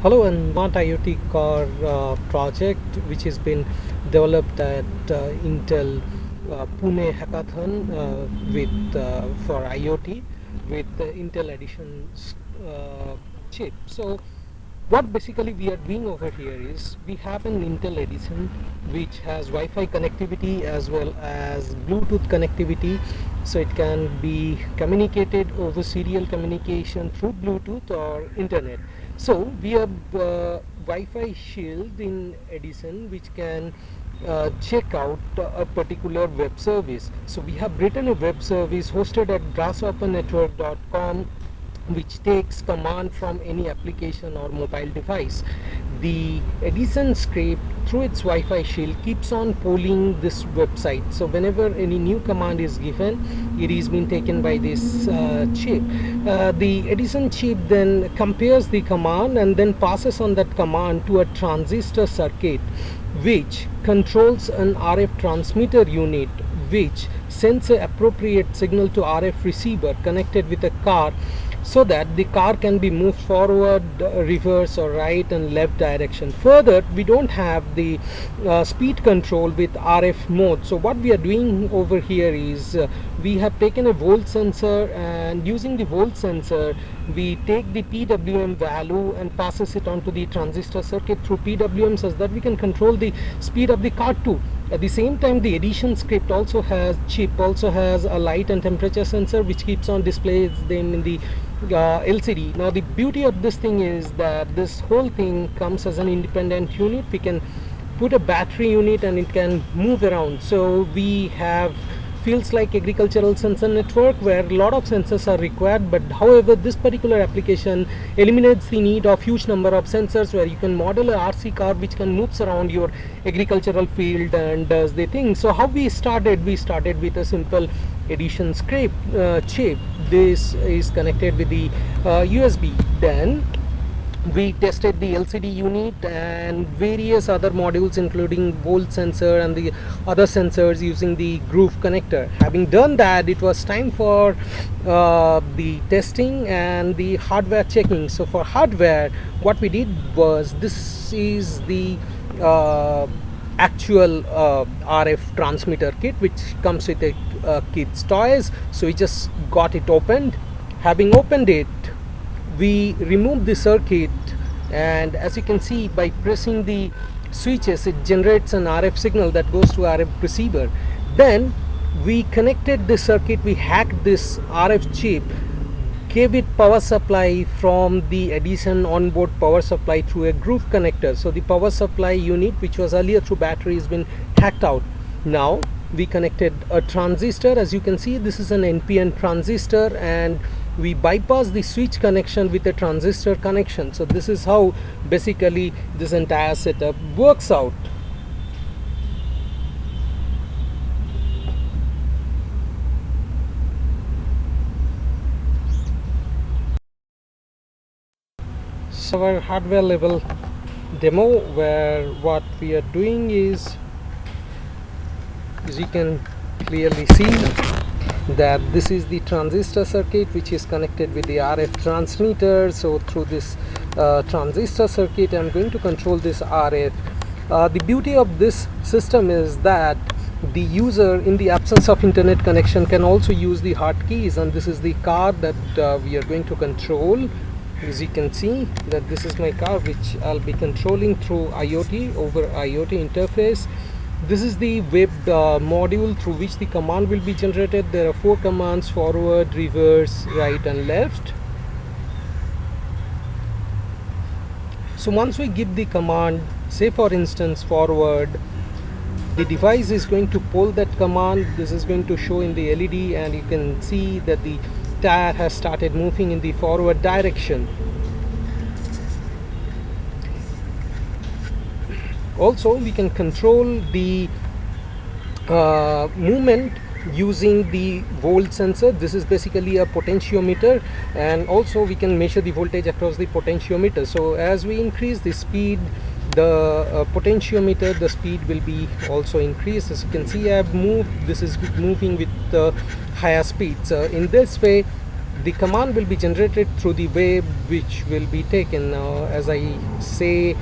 Hello, and Smart IoT Car project, which has been developed at Intel Pune Hackathon with for IoT with the Intel Edition chip. So, what basically we are doing over here is we have an Intel Edison which has Wi-Fi connectivity as well as Bluetooth connectivity, so it can be communicated over serial communication through Bluetooth or internet. So we have Wi-Fi shield in Edison which can check out a particular web service. So we have written a web service hosted at grasshoppernetwork.com which takes command from any application or mobile device. The Edison script through its Wi-Fi shield keeps on polling this website. So whenever any new command is given, it is being taken by this chip. The Edison chip then compares the command and then passes on that command to a transistor circuit which controls an RF transmitter unit which sends an appropriate signal to RF receiver connected with a car, so that the car can be moved forward, reverse or right and left direction. Further, we don't have the speed control with RF mode. So what we are doing over here is we have taken a volt sensor, and using the volt sensor we take the PWM value and passes it onto the transistor circuit through PWM, so that we can control the speed of the car too. At the same time, the Edison script chip also has a light and temperature sensor which keeps on displays them in the LCD. Now the beauty of this thing is that this whole thing comes as an independent unit. We can put a battery unit and it can move around. So we have feels like agricultural sensor network where a lot of sensors are required, but however this particular application eliminates the need of huge number of sensors, where you can model a RC car which can moves around your agricultural field and does the thing. So how we started with a simple Edison script chip. This is connected with the USB. Then we tested the LCD unit and various other modules including volt sensor and the other sensors using the groove connector. Having done that, it was time for the testing and the hardware checking. So for hardware, what we did was, this is the actual RF transmitter kit which comes with a kid's toys. So we just got it opened. Having opened it, we remove the circuit, and as you can see, by pressing the switches it generates an RF signal that goes to RF receiver. Then we connected the circuit, we hacked this RF chip, gave it power supply from the Edison onboard power supply through a groove connector. So the power supply unit, which was earlier through battery, has been hacked out. Now we connected a transistor. As you can see, this is an NPN transistor, and we bypass the switch connection with a transistor connection. So this is how basically this entire setup works out. So our hardware level demo, where what we are doing is, as you can clearly see, that this is the transistor circuit which is connected with the RF transmitter. So through this transistor circuit, I'm going to control this RF. The beauty of this system is that the user, in the absence of internet connection, can also use the hotkeys, and this is the car that we are going to control. As you can see, that this is my car which I'll be controlling through IoT over IoT interface. This is the web module through which the command will be generated. There are 4 commands: forward, reverse, right and left. So once we give the command, say for instance forward, the device is going to pull that command. This is going to show in the LED, and you can see that the tire has started moving in the forward direction. Also, we can control the movement using the volt sensor. This is basically a potentiometer, and also we can measure the voltage across the potentiometer. So as we increase the speed, the potentiometer, the speed will be also increased. As you can see, I have moved, this is moving with higher speed. So in this way, the command will be generated through the web, which will be taken. Now as I say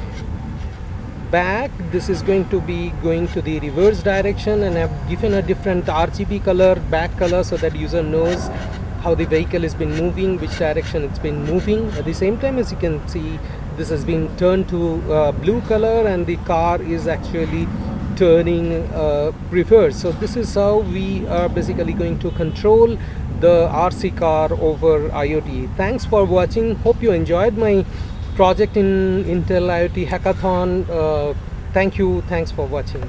back, this is going to be going to the reverse direction, and I've given a different RGB color, back color, so that user knows how the vehicle has been moving, which direction it's been moving. At the same time, as you can see, this has been turned to blue color, and the car is actually turning reverse. So this is how we are basically going to control the RC car over IoT. Thanks for watching. Hope you enjoyed my project in Intel IoT Hackathon. Thank you. Thanks for watching.